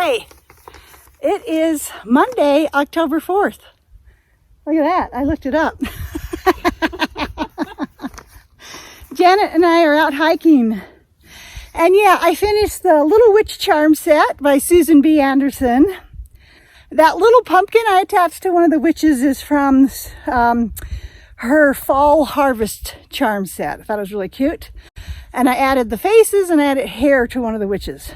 Hi. It is Monday, October 4th. Look at that. I looked it up. Janet and I are out hiking. And yeah, I finished the Little Witch Charm set by Susan B. Anderson. That little pumpkin I attached to one of the witches is from her Fall Harvest Charm set. I thought it was really cute. And I added the faces and added hair to one of the witches.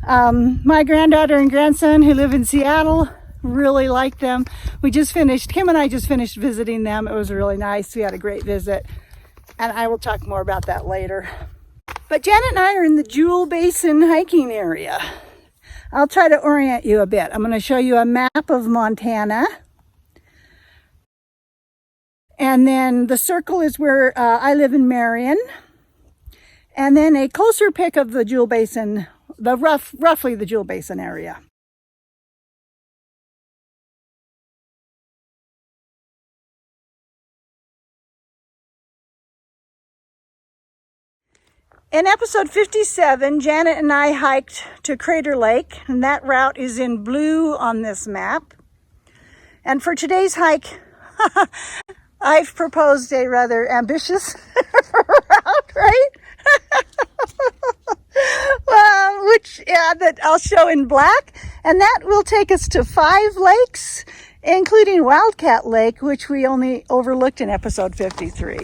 My granddaughter and grandson who live in Seattle really liked them. Kim and I just finished visiting them. It was really nice. We had a great visit. And I will talk more about that later. But Janet and I are in the Jewel Basin hiking area. I'll try to orient you a bit. I'm going to show you a map of Montana. And then the circle is where I live in Marion. And then a closer pic of the Jewel Basin, roughly the Jewel Basin area. In episode 57, Janet and I hiked to Crater Lake, and that route is in blue on this map. And for today's hike, I've proposed a rather ambitious route, right? That I'll show in black, and that will take us to 5 lakes, including Wildcat Lake, which we only overlooked in episode 53.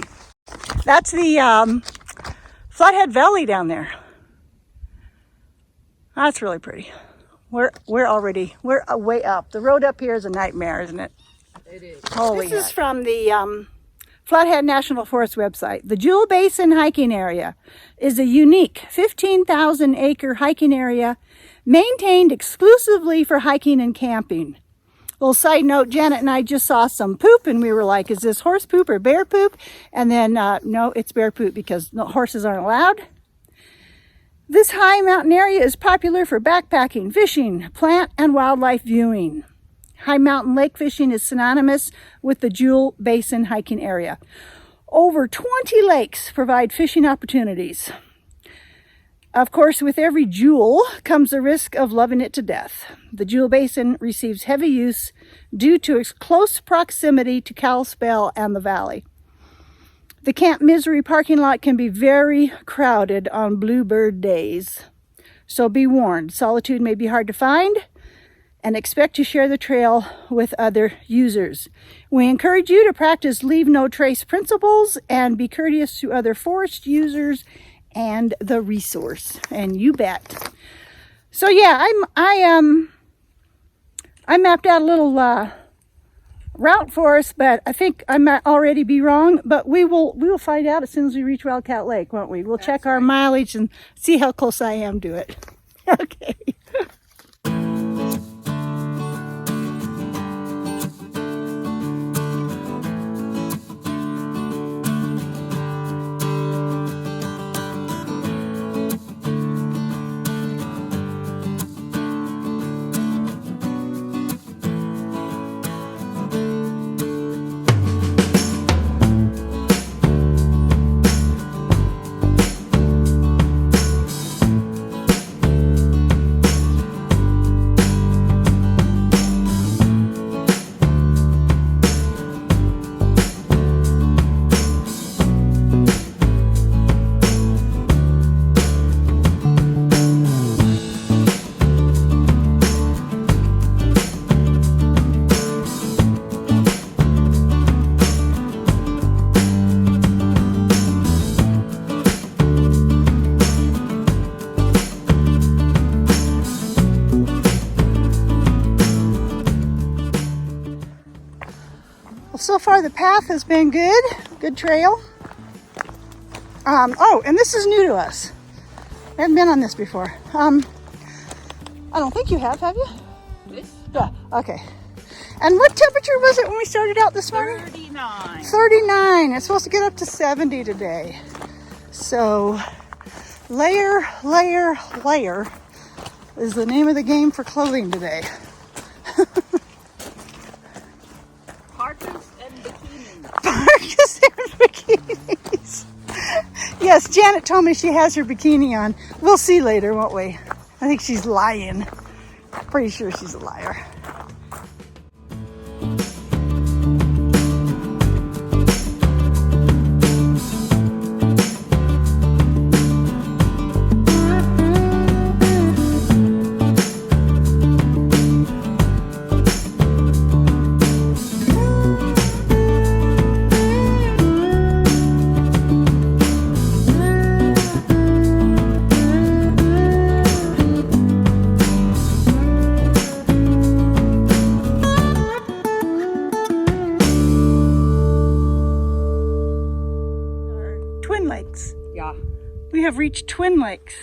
That's the Flathead Valley down there. That's really pretty. We're way up. The road up here is a nightmare, isn't it? It is. Holy This is from the Flathead National Forest website. The Jewel Basin hiking area is a unique 15,000-acre hiking area maintained exclusively for hiking and camping. Little side note, Janet and I just saw some poop and we were like, is this horse poop or bear poop? And then, no, it's bear poop because horses aren't allowed. This high mountain area is popular for backpacking, fishing, plant and wildlife viewing. High mountain lake fishing is synonymous with the Jewel Basin hiking area. Over 20 lakes provide fishing opportunities. Of course, with every jewel comes the risk of loving it to death. The Jewel Basin receives heavy use due to its close proximity to Kalispell and the valley. The Camp Misery parking lot can be very crowded on bluebird days. So be warned, solitude may be hard to find, and expect to share the trail with other users. We encourage you to practice leave no trace principles and be courteous to other forest users and the resource, and you bet. So yeah, I mapped out a little route for us, but I think I might already be wrong. But we will find out as soon as we reach Wildcat Lake, won't we? We'll check our mileage and see how close I am to it. Okay. So far the path has been good trail. Oh, and this is new to us. I haven't been on this before. I don't think you have you? This? Yeah, okay. And what temperature was it when we started out this morning? 39. 39. It's supposed to get up to 70 today. So layer is the name of the game for clothing today. Parkas and bikinis. Parkas and bikinis. Yes, Janet told me she has her bikini on. We'll see later, won't we? I think she's lying. Pretty sure she's a liar. Twin Lakes. Yeah. We have reached Twin Lakes.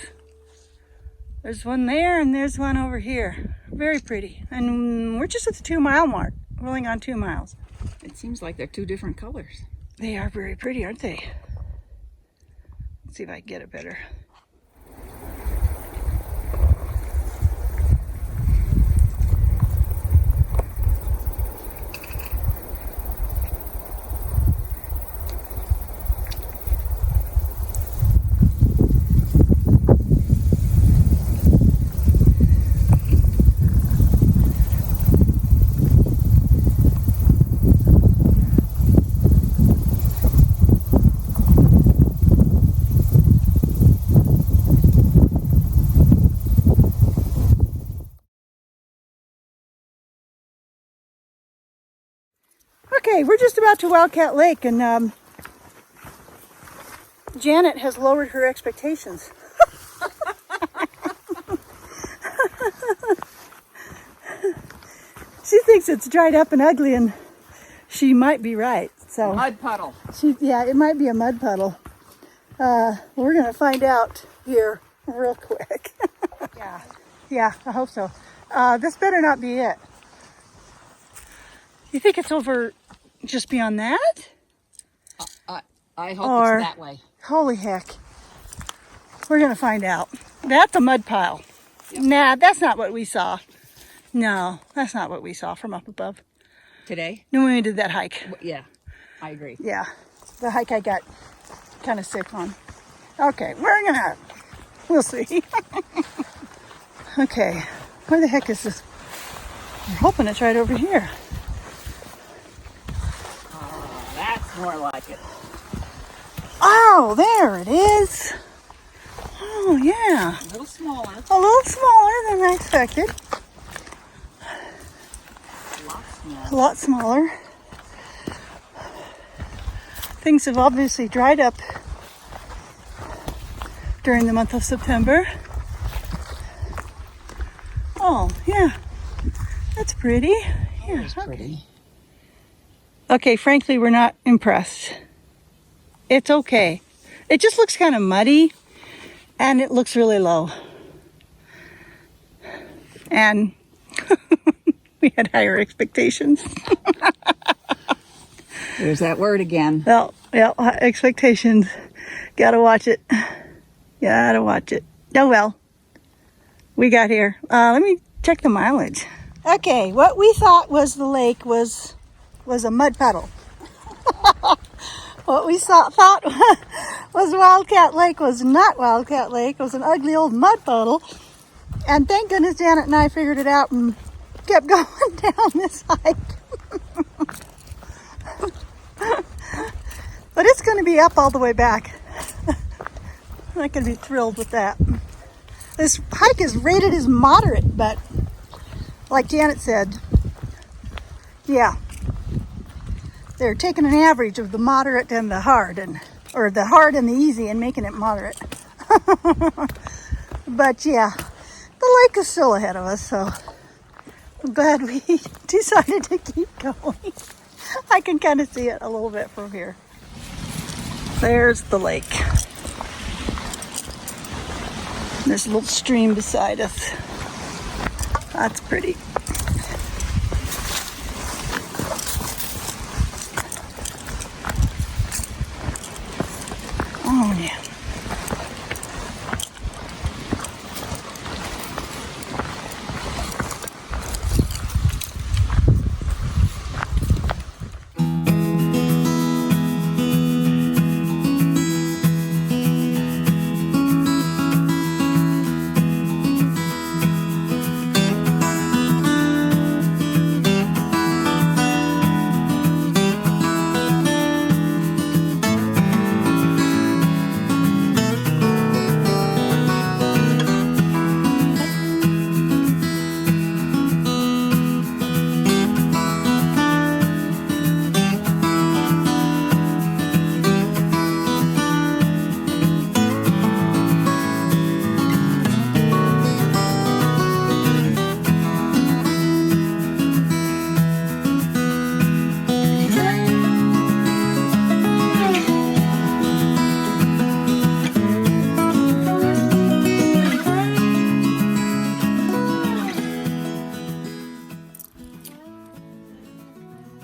There's one there and there's one over here. Very pretty. And we're just at the 2-mile mark. We're only on 2 miles. It seems like they're two different colors. They are very pretty, aren't they? Let's see if I can get it better. Okay, we're just about to Wildcat Lake, and Janet has lowered her expectations. She thinks it's dried up and ugly, and she might be right. So Mud puddle. yeah, it might be a mud puddle. We're gonna find out here real quick. Yeah, I hope so. This better not be it. You think it's over just beyond that? I hope Or- it's that way. Holy heck. We're gonna find out. That's a mud pile. Nah, that's not what we saw. No, that's not what we saw from up above. Today? No, when we did that hike. Yeah, I agree. Yeah, the hike I got kind of sick on. Okay, we'll see. Okay, where the heck is this? I'm hoping it's right over here. That's more like it. Oh, there it is. Oh, yeah. A little smaller. A little smaller than I expected. A lot smaller. A lot smaller. Things have obviously dried up during the month of September. Oh, yeah. That's pretty. Yeah, It's pretty. Okay, frankly, we're not impressed. It's okay. It just looks kind of muddy, and it looks really low. And we had higher expectations. There's that word again. Well, yeah, expectations. Gotta watch it. Gotta watch it. Oh well. We got here. Let me check the mileage. Okay, what we thought was the lake was a mud puddle. What we thought was Wildcat Lake was not Wildcat Lake. It was an ugly old mud puddle. And thank goodness Janet and I figured it out and kept going down this hike. But it's going to be up all the way back. I'm not going to be thrilled with that. This hike is rated as moderate, but like Janet said, yeah, they're taking an average of the moderate and the hard, or the hard and the easy, and making it moderate. But yeah, the lake is still ahead of us, so I'm glad we decided to keep going. I can kind of see it a little bit from here. There's the lake. There's a little stream beside us. That's pretty. Oh yeah.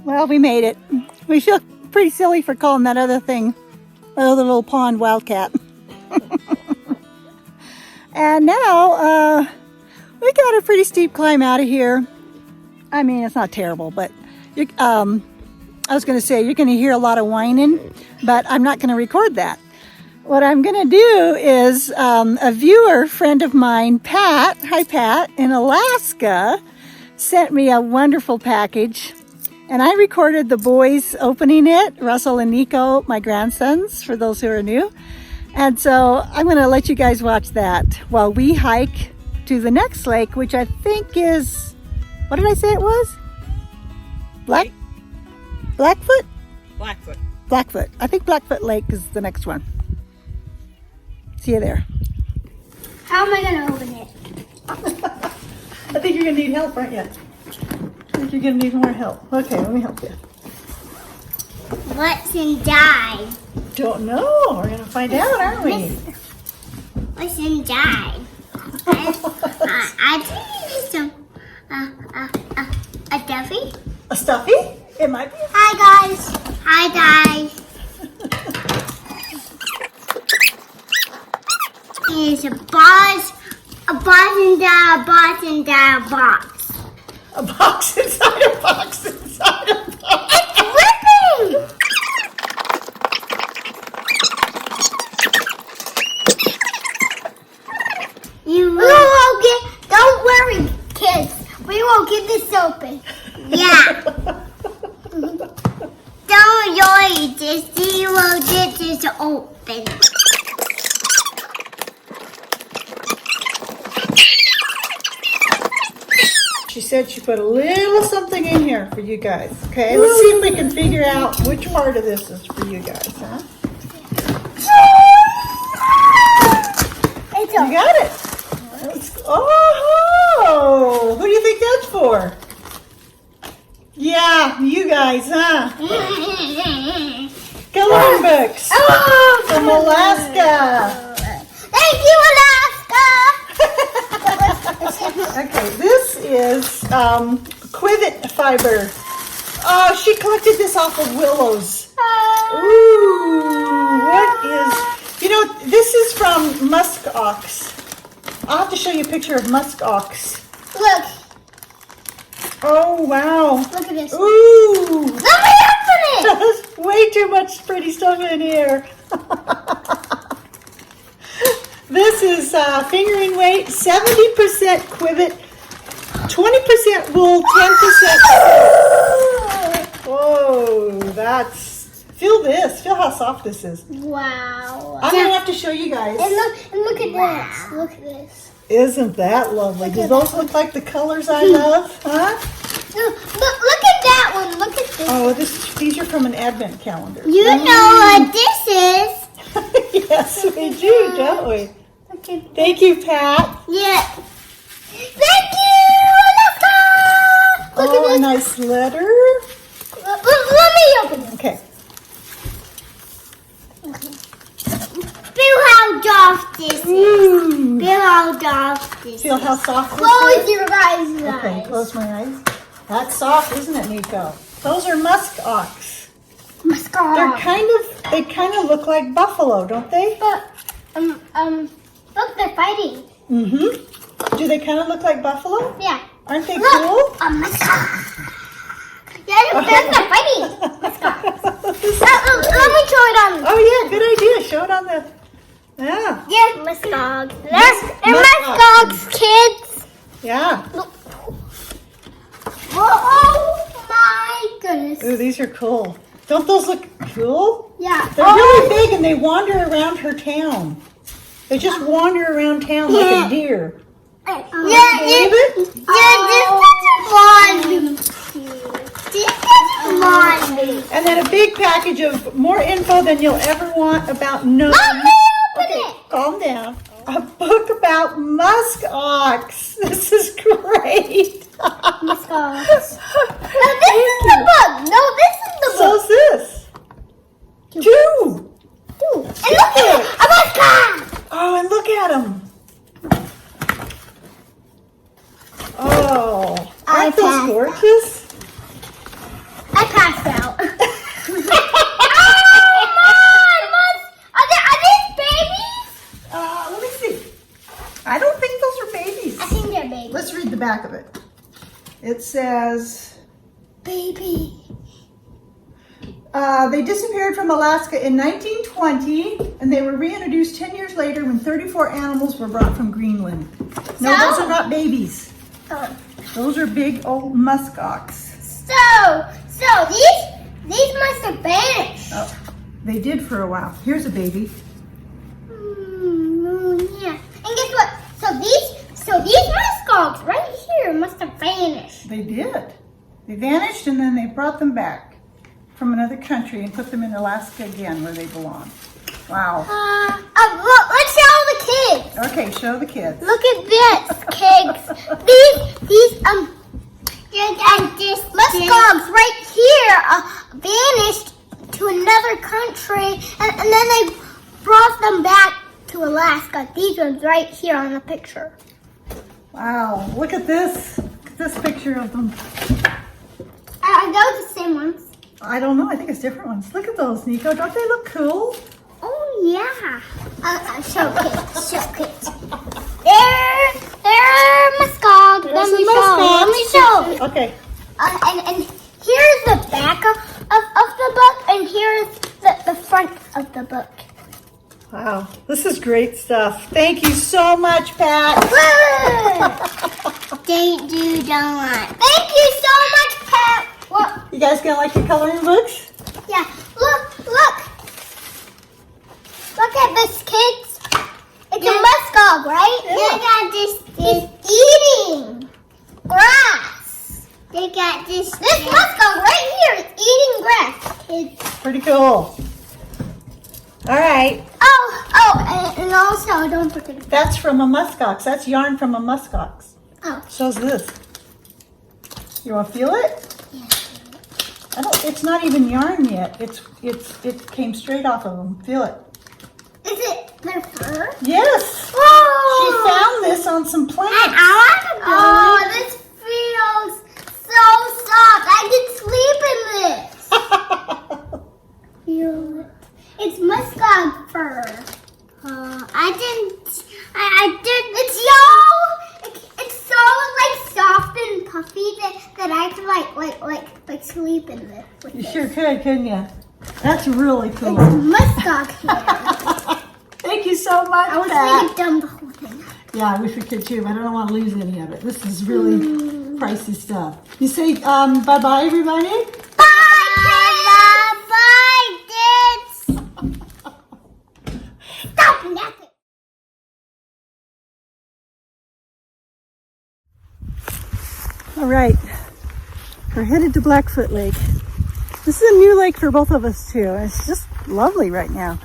Well, we made it. We feel pretty silly for calling that other thing, that other little pond, Wildcat. And now, we got a pretty steep climb out of here. I mean, it's not terrible, but I was going to say you're going to hear a lot of whining, but I'm not going to record that. What I'm going to do is a viewer friend of mine, Pat, hi Pat, in Alaska, sent me a wonderful package, and I recorded the boys opening it, Russell and Nico, my grandsons, for those who are new. And so I'm going to let you guys watch that while we hike to the next lake, which I think is, what did I say it was? Blackfoot? Blackfoot. Blackfoot. I think Blackfoot Lake is the next one. See you there. How am I going to open it? I think you're going to need help, aren't you? I think you're going to need more help. Okay, let me help you. What's inside? Don't know. We're going to find out, aren't we? What's inside? I think it's some a stuffy. A stuffy? It might be. Hi guys. Hi guys. It's a box inside a box inside a box. A box inside a box inside a box. It's ripping! Don't worry, kids. We will get this open. Yeah. Don't worry, just we will get this open. She said she put a little something in here for you guys. Okay, let's see if we can figure out which part of this is for you guys, huh? It's You open. got it. Oh, who do you think that's for? Yeah, you guys, huh? Coloring books from Alaska. Thank you, Alaska. Okay, this is quivet fiber. Oh, she collected this off of willows. Ooh, what is, this is from musk ox. I'll have to show you a picture of musk ox. Look, Oh, wow. look at this. Ooh. Let me open it. There's way too much pretty stuff in here. This is fingering weight, 70% quivet, 20% wool, 10%. Whoa, feel this. Feel how soft this is. Wow. I'm going to have to show you guys. And look at this. Look at this. Isn't that lovely? Do those look like the colors I love? Huh? Look at that one. Look at this. Oh, these are from an advent calendar. You know what this is. Yes, we do, don't we? Okay. Thank you, Pat. Yeah. Thank you, Alaska. Look Oh, at a this. nice letter. Let me open it. Okay. Feel how soft this is. Ooh. Feel how soft this is. Feel how soft this Close is? your eyes. Okay, close my eyes. That's soft, isn't it, Nico? Those are musk ox. Mascara. They kind of look like buffalo, don't they? But, look, they're fighting. Mm-hmm. Do they kind of look like buffalo? Yeah. Aren't they Look, cool? a mascara. Yeah, they're fighting. Mascara. Let me show it on. Oh yeah, good idea. Show it on the. Yeah. Yeah, mascara. They're musk mascots, kids. Yeah. Oh my goodness. Ooh, these are cool. Don't those look cool? Yeah. They're really big and they wander around her town. They just wander around town like a deer. Yeah, Believe it? this is Monday. And then a big package of more info than you'll ever want about no. Let me open Okay, it. calm down. A book about musk ox. This is great. Mascots. No, this is the book. No, this is the book. So's this. Two. And look at it. A mascot. Oh, and look at them. Oh, aren't those iPad. gorgeous? iPad. passed out. Are these babies? Let me see. I don't think those are babies. I think they're babies. Let's read the back of it. It says, Baby. they disappeared from Alaska in 1920, and they were reintroduced 10 years later when 34 animals were brought from Greenland. No, So? those are not babies. Oh. Those are big old muskox. So these must have vanished. Oh, they did for a while. Here's a baby. Yeah. And guess what? So these muskox right here must have vanished. They did. They vanished, and then they brought them back from another country and put them in Alaska again where they belong. Wow. Look, let's show the kids. Okay, show the kids. Look at this, kids. These muskox right here vanished to another country, and then they brought them back to Alaska. These ones right here on the picture. Wow, look at this. Look at this picture of them. Are those the same ones? I don't know. I think it's different ones. Look at those, Nico. Don't they look cool? Oh yeah. Show kids. They're muskox. Let me show. Okay. And here's the back of the book, and here's the front of the book. Wow, this is great stuff. Thank you so much, Pat. Thank you so much, Pat. Well, You guys gonna like your coloring books? yeah. Look at this, kids. It's a muskog, right? Yeah. It's eating grass. They got this muskog right here is eating grass, kids. Pretty cool. All right. And also don't forget. That's from a muskox. That's yarn from a muskox. Oh, Shows this. You want to feel it? yeah. It's not even yarn yet. It came straight off of them. Feel it. Is it their fur? Yes. Whoa! She found this on some plants. Oh, this feels so soft. I can sleep in this. Feel it. It's muskog fur. I didn't. It's so like soft and puffy that I could like sleep in this. With You this. sure could, couldn't you? That's really cool. It's muskog hair. Thank you so much, I wish we Pat. had done the whole thing. Yeah, I wish we could too, but I don't want to lose any of it. This is really pricey stuff. You say bye-bye, everybody? Bye, kids. Stop napping. All right, we're headed to Blackfoot Lake. This is a new lake for both of us too. It's just lovely right now.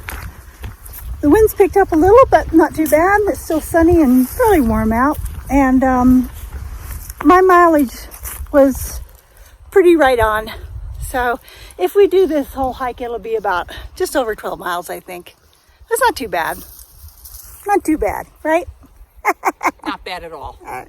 The wind's picked up a little, but not too bad. It's still sunny and fairly warm out. And my mileage was pretty right on. So if we do this whole hike, it'll be about just over 12 miles, I think. That's not too bad. Not too bad, right? Not bad at all. All right.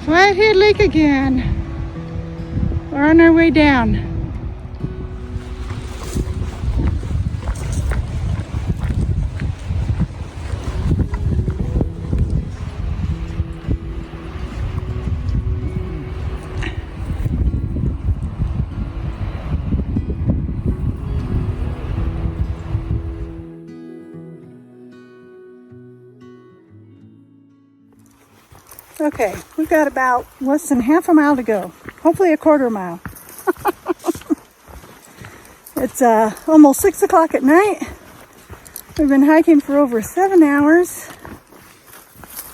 Flathead Lake again. We're on our way down. Okay, we've got about less than half a mile to go. Hopefully a quarter mile. It's almost 6 o'clock at night. We've been hiking for over 7 hours,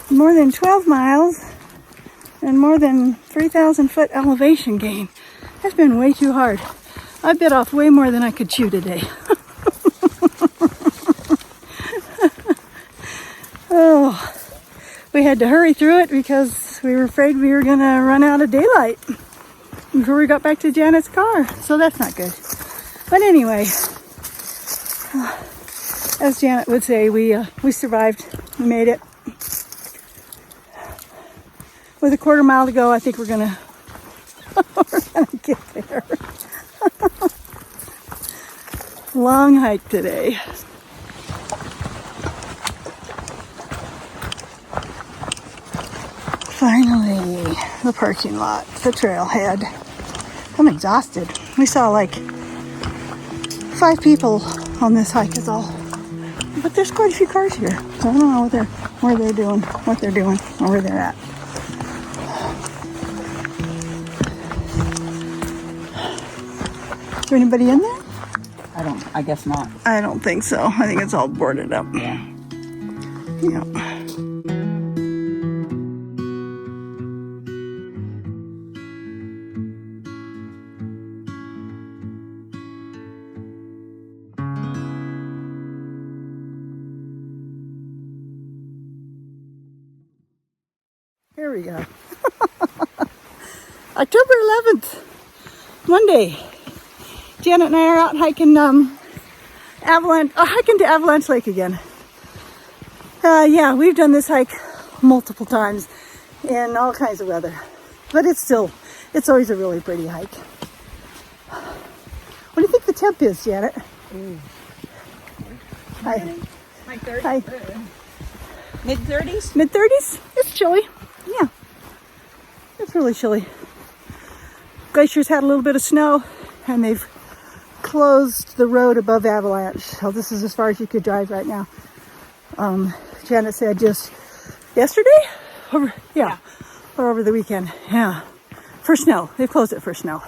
more than 12 miles, and more than 3,000 foot elevation gain. That's been way too hard. I bit off way more than I could chew today. Oh, we had to hurry through it because we were afraid we were gonna run out of daylight before we got back to Janet's car. So that's not good. But anyway, as Janet would say, we survived. We made it. With a quarter mile to go, I think we're gonna get there. Long hike today. Finally, the parking lot, the trailhead. I'm exhausted. We saw like 5 people on this hike is all. But there's quite a few cars here. So I don't know what they're doing, or where they're at. Is there anybody in there? I guess not. I don't think so. I think it's all boarded up. Yeah. Yeah. Here we go. October 11th, Monday. Janet and I are out hiking hiking to Avalanche Lake again. Yeah, we've done this hike multiple times in all kinds of weather, but it's always a really pretty hike. What do you think the temp is, Janet? Hi. Like 30? Hi. Mid-30s? Mid-30s? It's chilly. Yeah. It's really chilly. Glacier's had a little bit of snow, and they've closed the road above Avalanche. So this is as far as you could drive right now. Janet said just yesterday? Yeah. Or over the weekend. Yeah. For snow. They closed it for snow.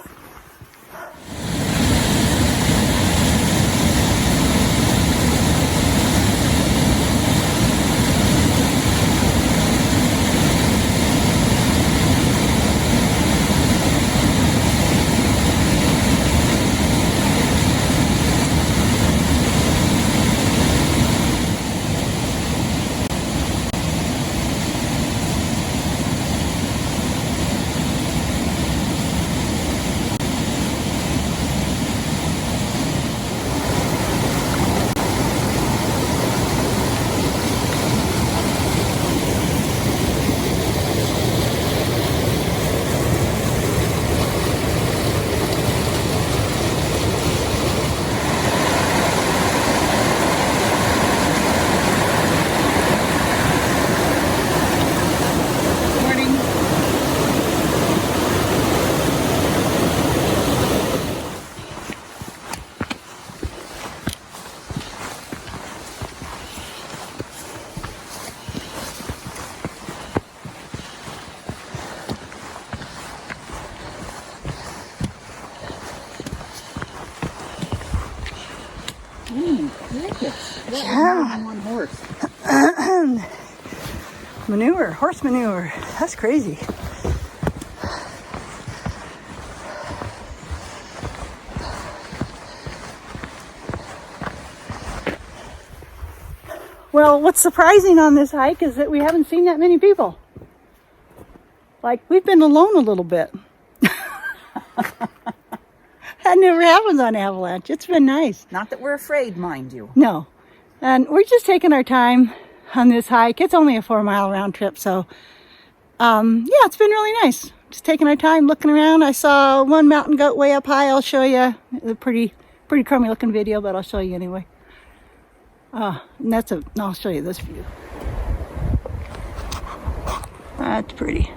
Yeah. On one horse. Horse manure. That's crazy. Well, what's surprising on this hike is that we haven't seen that many people. Like, we've been alone a little bit. That never happens on Avalanche. It's been nice. Not that we're afraid, mind you. No. And we're just taking our time on this hike. It's only a 4-mile round trip, so yeah, it's been really nice. Just taking our time, looking around. I saw one mountain goat way up high. I'll show you. It's a pretty crummy looking video, but I'll show you anyway. And I'll show you this view. That's pretty.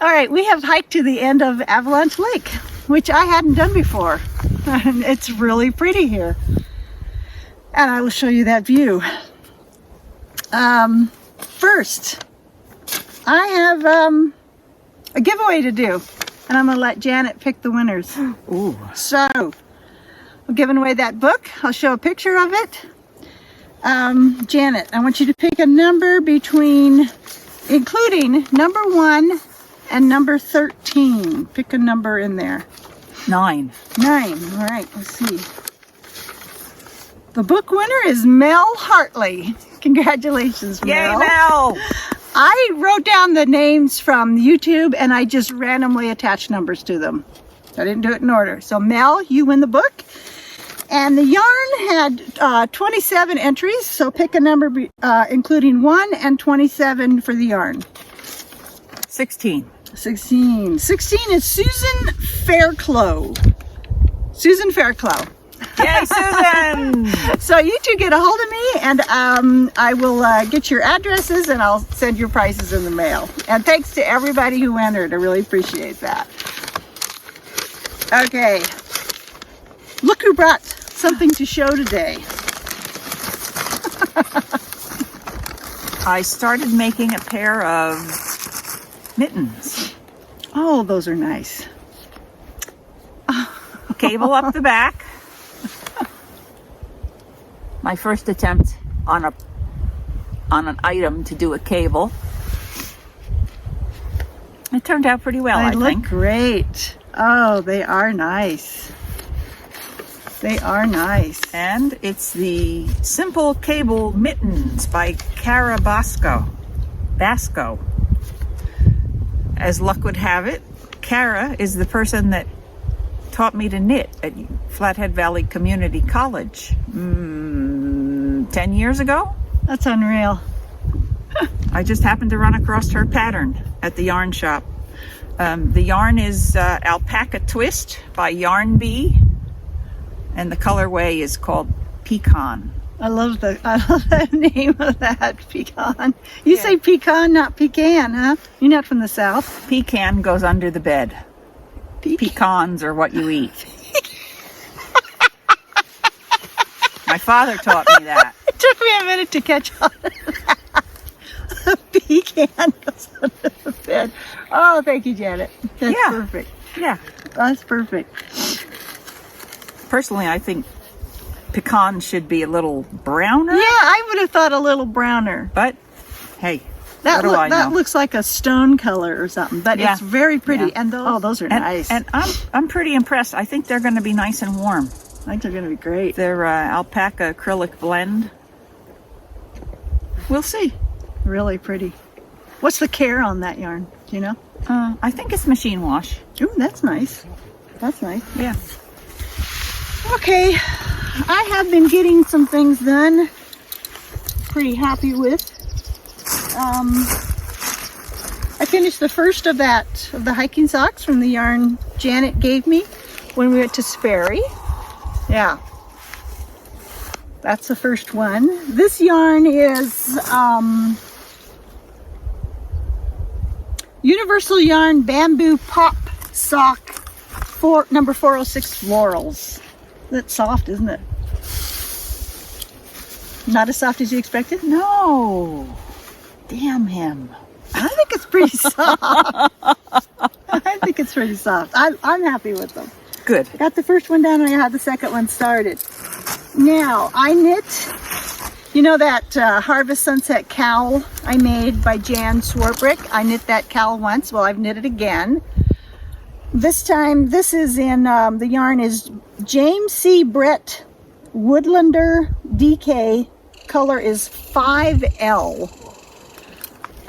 All right, we have hiked to the end of Avalanche Lake, which I hadn't done before. And it's really pretty here. And I will show you that view. First, I have a giveaway to do. And I'm going to let Janet pick the winners. Ooh. So, I'm giving away that book. I'll show a picture of it. Janet, I want you to pick a number including number 1 and number 13. Pick a number in there. 9. 9. All right, let's see. The book winner is Mel Hartley. Congratulations, Mel. Yay, Mel! I wrote down the names from YouTube and I just randomly attached numbers to them. I didn't do it in order. So Mel, you win the book. And the yarn had 27 entries, so pick a number including 1 and 27 for the yarn. 16. 16. 16 is Susan Fairclough. Susan Fairclough. Yay, Susan! So you two get a hold of me and I will get your addresses and I'll send your prizes in the mail. And thanks to everybody who entered. I really appreciate that. Okay. Look who brought something to show today. I started making a pair of mittens. Oh, those are nice. Cable up the back. My first attempt on an item to do a cable. It turned out pretty well, I They look think. great. Oh, they are nice. They are nice. And it's the Simple Cable Mittens by Basco. As luck would have it, Kara is the person that taught me to knit at Flathead Valley Community College 10 years ago. That's unreal. I just happened to run across her pattern at the yarn shop. The yarn is Alpaca Twist by Yarn Bee, and the colorway is called Pecan. I love the name of that, pecan. You say pecan, not pecan, huh? You're not from the South. Pecan goes under the bed. Pecans are what you eat. My father taught me that. It took me a minute to catch on to that. Pecan goes under the bed. Oh, thank you, Janet. That's perfect. Yeah. That's perfect. Personally, I think pecan should be a little browner. Yeah, I would have thought a little browner. But, hey, That, what do I know? that looks like a stone color or something, but Yeah. it's very pretty. Yeah. And those are nice. And I'm pretty impressed. I think they're going to be nice and warm. I think they're going to be great. They're alpaca acrylic blend. We'll see. Really pretty. What's the care on that yarn? Do you know? I think it's machine wash. Ooh, that's nice. That's nice. Yeah. Okay, I have been getting some things done. Pretty happy with. I finished the first of the hiking socks from the yarn Janet gave me when we went to Sperry. Yeah. That's the first one. This yarn is Universal Yarn Bamboo Pop Sock number 406 Florals. That's soft, isn't it? Not as soft as you expected? No. Damn him. I think it's pretty soft. I think it's pretty soft. I'm happy with them. Good. I got the first one done and I had the second one started. Now, I knit, you know that Harvest Sunset cowl I made by Jan Swarbrick? I knit that cowl once. Well, I've knit it again. This time, this is in, the yarn is James C. Brett Woodlander DK. Color is 5L.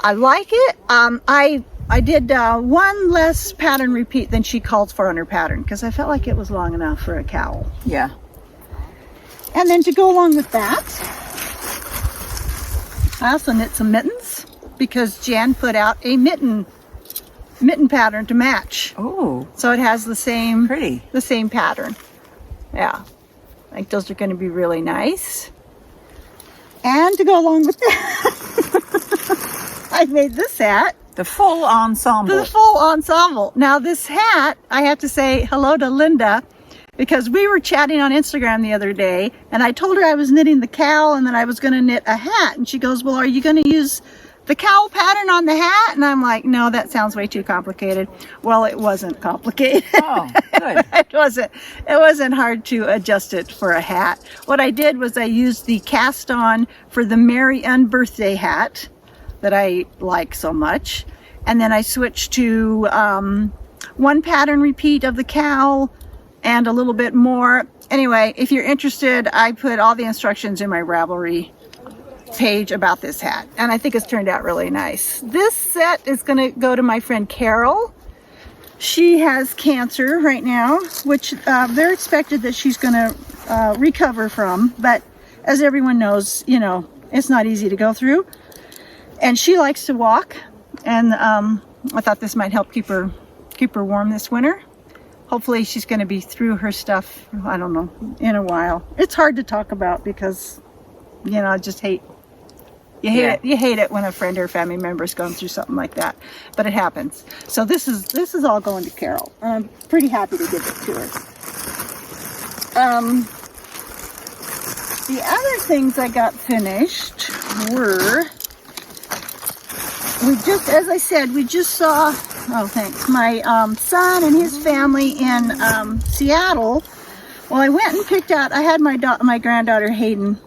I like it. I did one less pattern repeat than she called for on her pattern because I felt like it was long enough for a cowl. Yeah. And then to go along with that, I also knit some mittens because Jan put out a mitten pattern to match. Oh, So it has the same pretty. pattern. Yeah. I think those are going to be really nice. And to go along with that, I made this hat. The full ensemble. The full ensemble. Now this hat, I have to say hello to Linda because we were chatting on Instagram the other day and I told her I was knitting the cowl and then I was going to knit a hat. And she goes, well, are you going to use the cowl pattern on the hat? And I'm like, no, that sounds way too complicated. Well, it wasn't complicated. Oh, good. It wasn't hard to adjust it for a hat. What I did was I used the cast on for the Mary Ann birthday hat that I like so much. And then I switched to one pattern repeat of the cowl and a little bit more. Anyway, if you're interested, I put all the instructions in my Ravelry page about this hat. And I think it's turned out really nice. This set is going to go to my friend Carol. She has cancer right now, which they're expected that she's going to recover from. But as everyone knows, you know, it's not easy to go through. And she likes to walk, and I thought this might help keep her warm this winter. Hopefully she's going to be through her stuff, I don't know, in a while. It's hard to talk about because, you know, I just hate it when a friend or family member is going through something like that, but it happens. So this is all going to Carol. I'm pretty happy to give it to her. The other things I got finished were, as I said, we just saw, oh thanks, my son and his family in Seattle. Well, I went and picked out, I had my granddaughter Hayden.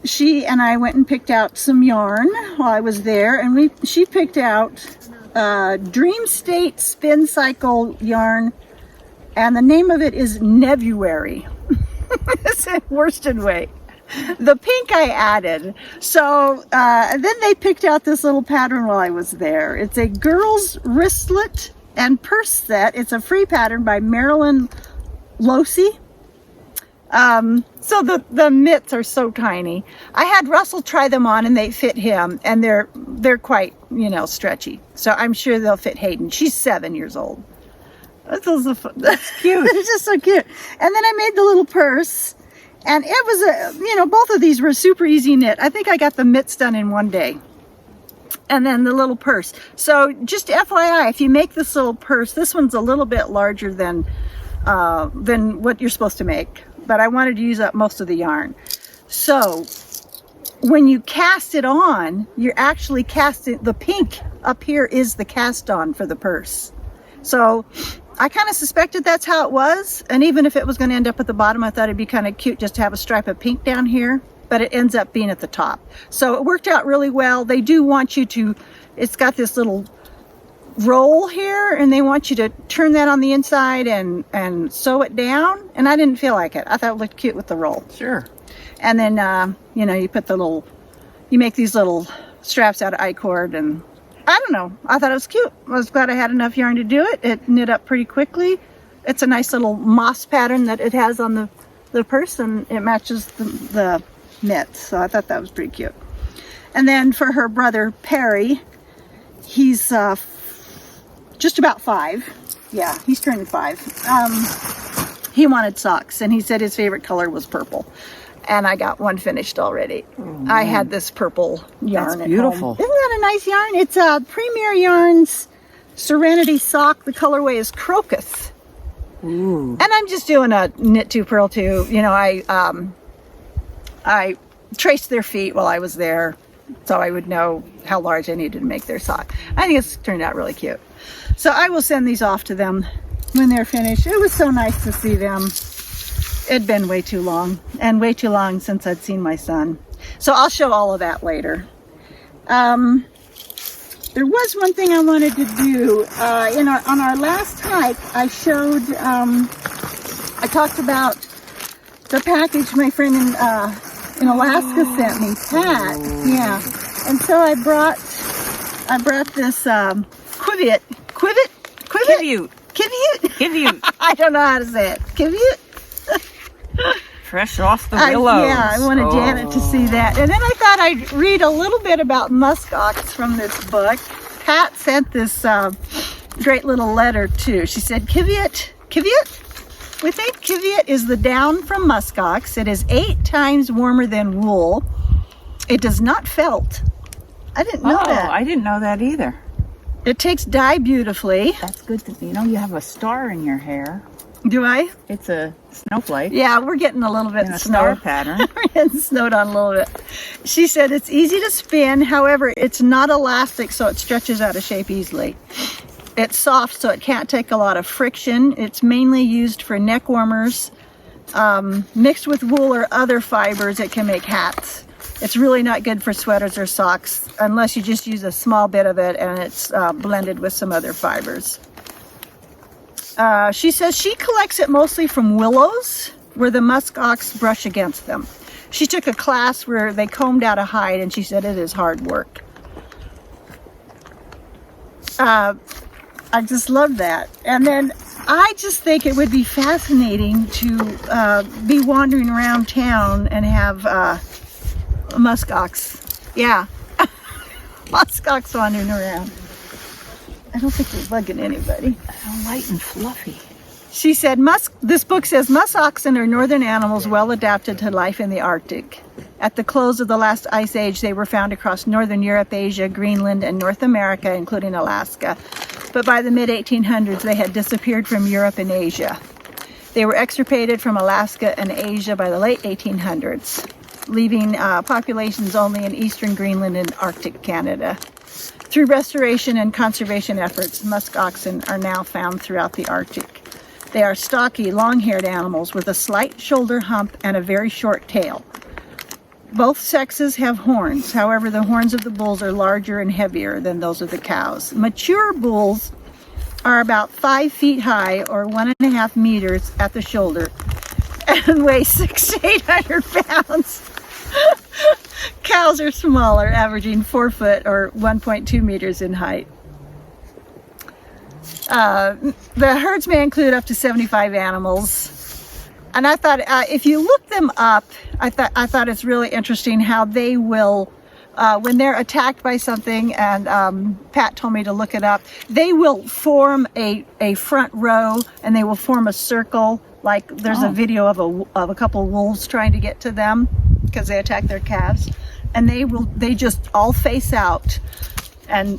She and I went and picked out some yarn while I was there, and she picked out Dream State Spin Cycle yarn, and the name of it is Nebuary. It's in worsted weight. The pink I added. So then they picked out this little pattern while I was there. It's a girl's wristlet and purse set. It's a free pattern by Marilyn Losey. So the mitts are so tiny. I had Russell try them on and they fit him, and they're quite, stretchy. So I'm sure they'll fit Hayden. She's 7 years old. That's cute. It's just so cute. And then I made the little purse, and it was both of these were super easy knit. I think I got the mitts done in one day. And then the little purse. So just FYI, if you make this little purse, this one's a little bit larger than what you're supposed to make. But I wanted to use up most of the yarn. So when you cast it on, you're actually casting, the pink up here is the cast on for the purse. So I kind of suspected that's how it was. And even if it was going to end up at the bottom, I thought it'd be kind of cute just to have a stripe of pink down here. But it ends up being at the top. So it worked out really well. They do want you to, it's got this little roll here, and they want you to turn that on the inside and sew it down. And I didn't feel like it. I thought it looked cute with the roll. Sure. And then, you put you make these little straps out of I-cord, and I don't know. I thought it was cute. I was glad I had enough yarn to do it. It knit up pretty quickly. It's a nice little moss pattern that it has on the purse, and it matches the knit. So I thought that was pretty cute. And then for her brother, Perry, he's just about 5. Yeah, he's turning 5. He wanted socks, and he said his favorite color was purple. And I got one finished already. Oh, I had this purple yarn. That's beautiful. At home. Isn't that a nice yarn? It's Premier Yarns Serenity Sock. The colorway is Crocus. Ooh. And I'm just doing a knit 2 purl 2. I traced their feet while I was there, so I would know how large I needed to make their sock. I think it's turned out really cute. So I will send these off to them when they're finished. It was so nice to see them. It'd been way too long, and way too long since I'd seen my son. So I'll show all of that later. There was one thing I wanted to do. On our last hike, I showed, I talked about the package my friend in Alaska sent me, Pat. Yeah. And so I brought this Kivit. I don't know how to say it. Kivit. Fresh off the willows. I wanted Janet to see that. And then I thought I'd read a little bit about muskox from this book. Pat sent this great little letter too. She said, Kivit? We think Kivit is the down from muskox. It is 8 times warmer than wool. It does not felt. I didn't know that. I didn't know that either. It takes dye beautifully. That's good to you have a star in your hair. Do I? It's a snowflake. Yeah, we're getting a little bit in a snow star pattern. We're getting snowed on a little bit. She said it's easy to spin. However, it's not elastic, so it stretches out of shape easily. It's soft, so it can't take a lot of friction. It's mainly used for neck warmers. Mixed with wool or other fibers, it can make hats. It's really not good for sweaters or socks unless you just use a small bit of it and it's blended with some other fibers. She says she collects it mostly from willows where the muskox brush against them. She took a class where they combed out a hide, and she said it is hard work. I just love that. And then I just think it would be fascinating to be wandering around town and have muskox. Yeah, muskox wandering around. I don't think they're bugging anybody. How light and fluffy. She said, this book says musk oxen are northern animals well adapted to life in the Arctic. At the close of the last ice age, they were found across northern Europe, Asia, Greenland, and North America, including Alaska. But by the mid-1800s, they had disappeared from Europe and Asia. They were extirpated from Alaska and Asia by the late 1800s, leaving populations only in eastern Greenland and Arctic Canada. Through restoration and conservation efforts, musk oxen are now found throughout the Arctic. They are stocky, long-haired animals with a slight shoulder hump and a very short tail. Both sexes have horns. However, the horns of the bulls are larger and heavier than those of the cows. Mature bulls are about 5 feet high or 1.5 meters at the shoulder and weigh 600 to 800 pounds. Cows are smaller, averaging 4 foot or 1.2 meters in height. The herds may include up to 75 animals. And I thought, if you look them up, I thought it's really interesting how they will, when they're attacked by something, and Pat told me to look it up, they will form a front row, and they will form a circle. Like there's a video of a couple wolves trying to get to them because they attack their calves, and they just all face out and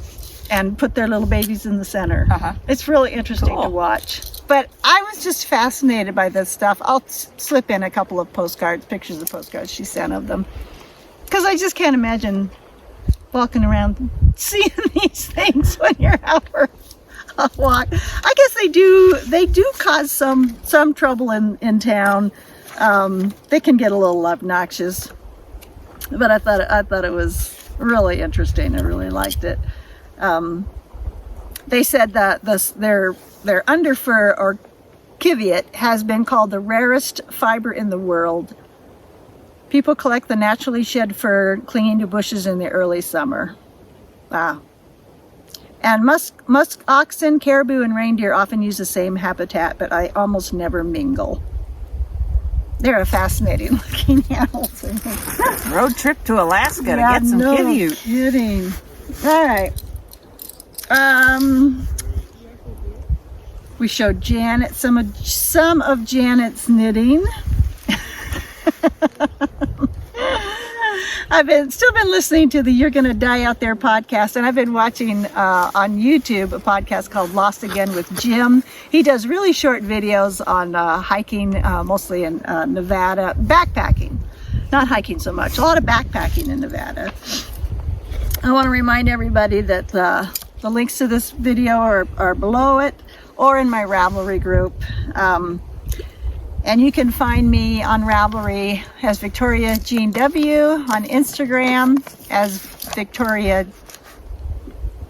put their little babies in the center. It's really interesting to watch. But I was just fascinated by this stuff. I'll slip in a couple of pictures of postcards she sent of them. Because I just can't imagine walking around seeing these things when you're out for a walk. I guess they do cause some trouble in town. They can get a little obnoxious. But I thought it was really interesting. I really liked it. They said that their underfur, or kiviot, has been called the rarest fiber in the world. People collect the naturally shed fur clinging to bushes in the early summer. Wow. And musk oxen, caribou, and reindeer often use the same habitat, but I almost never mingle. They're a fascinating looking animal to me. Road trip to Alaska to get some kiviot. Kidding. All right. We showed Janet some of Janet's knitting. I've still been listening to the You're Gonna Die Out There podcast, and I've been watching on YouTube a podcast called Lost Again with Jim. He does really short videos on hiking, mostly in Nevada, backpacking, not hiking so much, a lot of backpacking in Nevada. I want to remind everybody that the links to this video are below it or in my Ravelry group. And you can find me on Ravelry as Victoria Jean W, on Instagram as Victoria.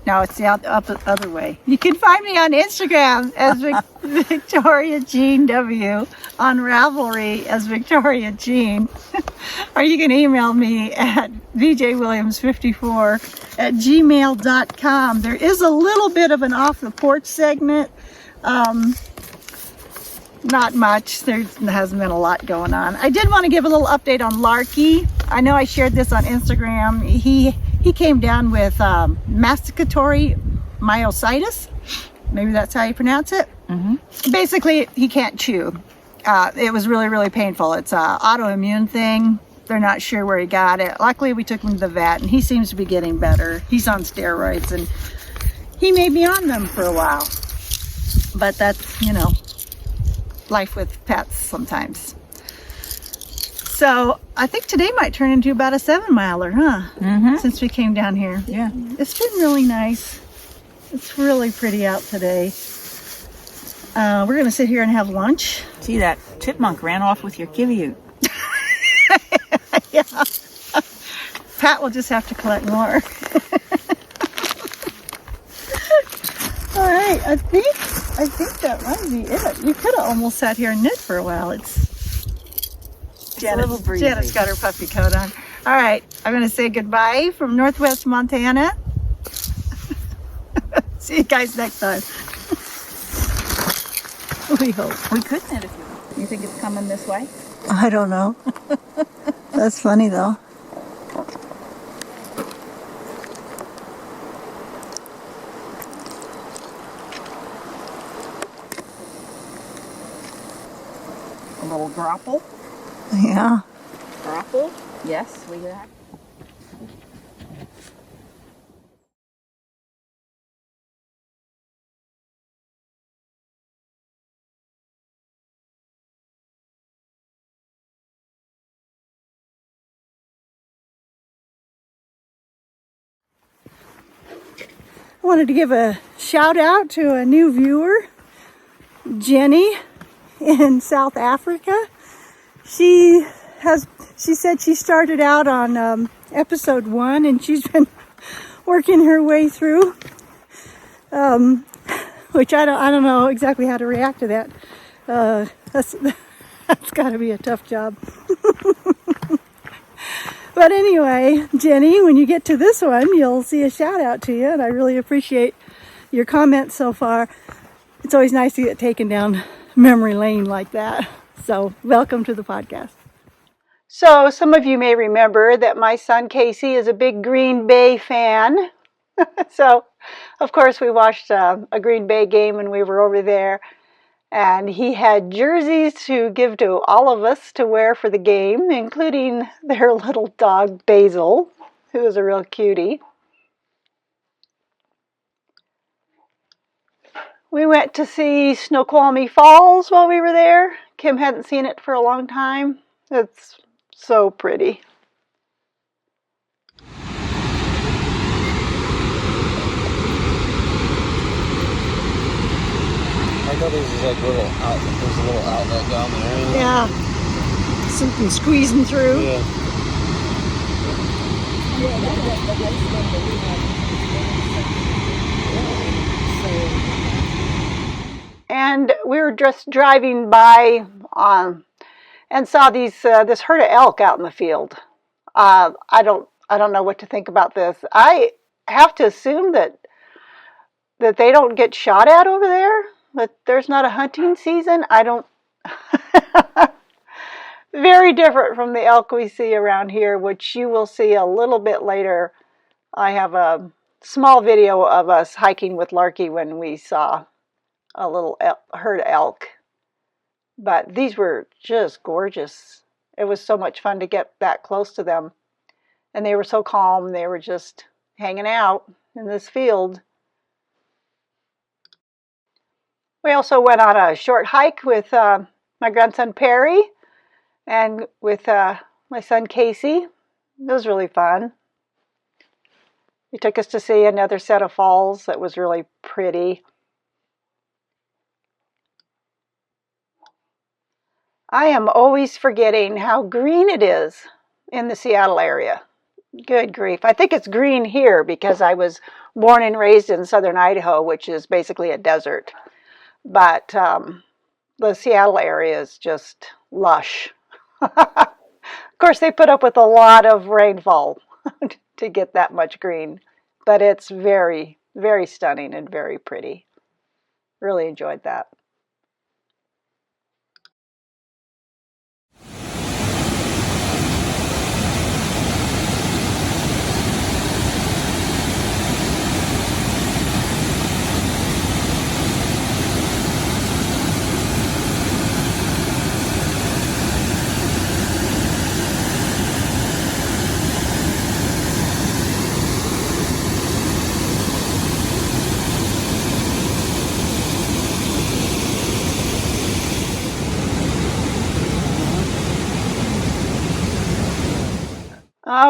No, it's the other way. You can find me on Instagram as Victoria Jean W, on Ravelry as Victoria Jean, or you can email me at vjwilliams54@gmail.com. There is a little bit of an off the porch segment. Not much. There hasn't been a lot going on. I did want to give a little update on Larky. I know I shared this on Instagram. He came down with masticatory myositis. Maybe that's how you pronounce it. Basically, he can't chew. It was really, really painful. It's an autoimmune thing. They're not sure where he got it. Luckily, we took him to the vet, and he seems to be getting better. He's on steroids, and he may be on them for a while. But that's, life with pets sometimes. So I think today might turn into about a 7-miler, huh? Since we came down here. Yeah. It's been really nice. It's really pretty out today. We're going to sit here and have lunch. See, that chipmunk ran off with your kiviot. Yeah. Pat will just have to collect more. All right, I think that might be it. You could have almost sat here and knit for a while. It's a little breezy. Janet's got her puffy coat on. All right, I'm going to say goodbye from Northwest Montana. See you guys next time. We hope. We could knit if you think it's coming this way? I don't know. That's funny though. A little grapple. Yeah. Grapple? Yes, we have. I wanted to give a shout out to a new viewer, Jenny in South Africa. She said she started out on episode 1 and she's been working her way through, which I don't know exactly how to react to that. That's got to be a tough job. But anyway, Jenny, when you get to this one, you'll see a shout out to you, and I really appreciate your comments so far. It's always nice to get taken down memory lane like that. So welcome to the podcast. So some of you may remember that my son Casey is a big Green Bay fan. So of course we watched a Green Bay game when we were over there. And he had jerseys to give to all of us to wear for the game, including their little dog Basil, who is a real cutie. We went to see Snoqualmie Falls while we were there. Kim hadn't seen it for a long time. It's so pretty. I thought this was like there's a little outlet down there. Yeah, something squeezing through. Yeah. And we were just driving by and saw this herd of elk out in the field. I don't know what to think about this. I have to assume that they don't get shot at over there. That there's not a hunting season. I don't. Very different from the elk we see around here, which you will see a little bit later. I have a small video of us hiking with Larky when we saw a little herd of elk. But these were just gorgeous. It was so much fun to get that close to them. And they were so calm. They were just hanging out in this field. We also went on a short hike with my grandson Perry and with my son Casey. It was really fun. He took us to see another set of falls that was really pretty. I am always forgetting how green it is in the Seattle area. Good grief. I think it's green here because I was born and raised in southern Idaho, which is basically a desert. But the Seattle area is just lush. Of course, they put up with a lot of rainfall to get that much green. But it's very, very stunning and very pretty. Really enjoyed that.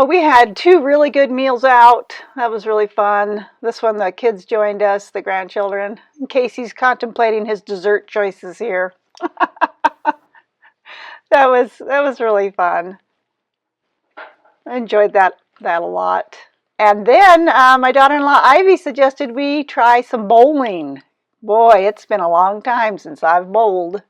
We had 2 really good meals out. That was really fun. This one, the kids joined us, the grandchildren. Casey's contemplating his dessert choices here. That was really fun. I enjoyed that a lot. And then my daughter-in-law Ivy suggested we try some bowling. Boy, it's been a long time since I've bowled.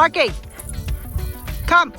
Sparky, come.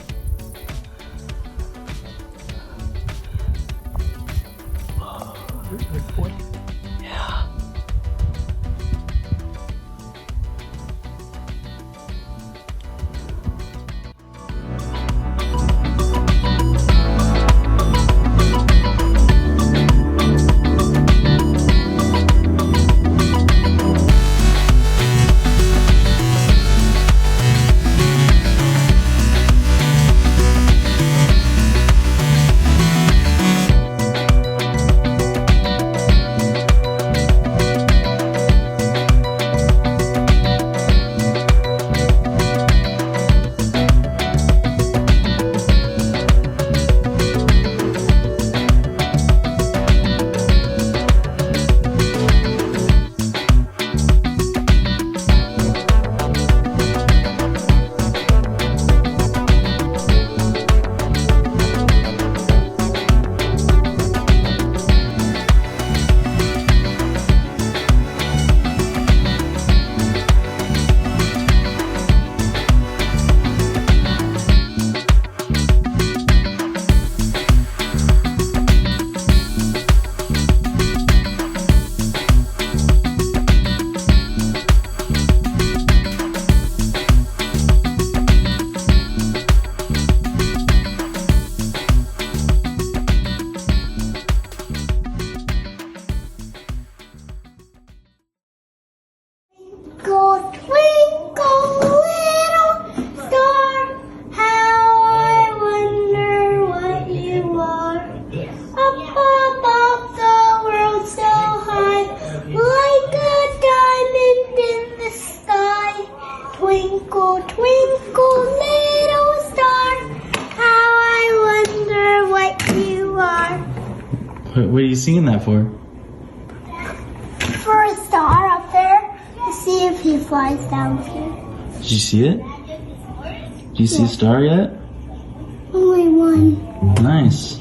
Twinkle, twinkle, little star, how I wonder what you are. Up above the world so high, like a diamond in the sky. Twinkle, twinkle, little star, how I wonder what you are. What are you singing that for? For a star up there, to see if he flies down here. Did you see it? Did you see a star yet? Only one. Nice.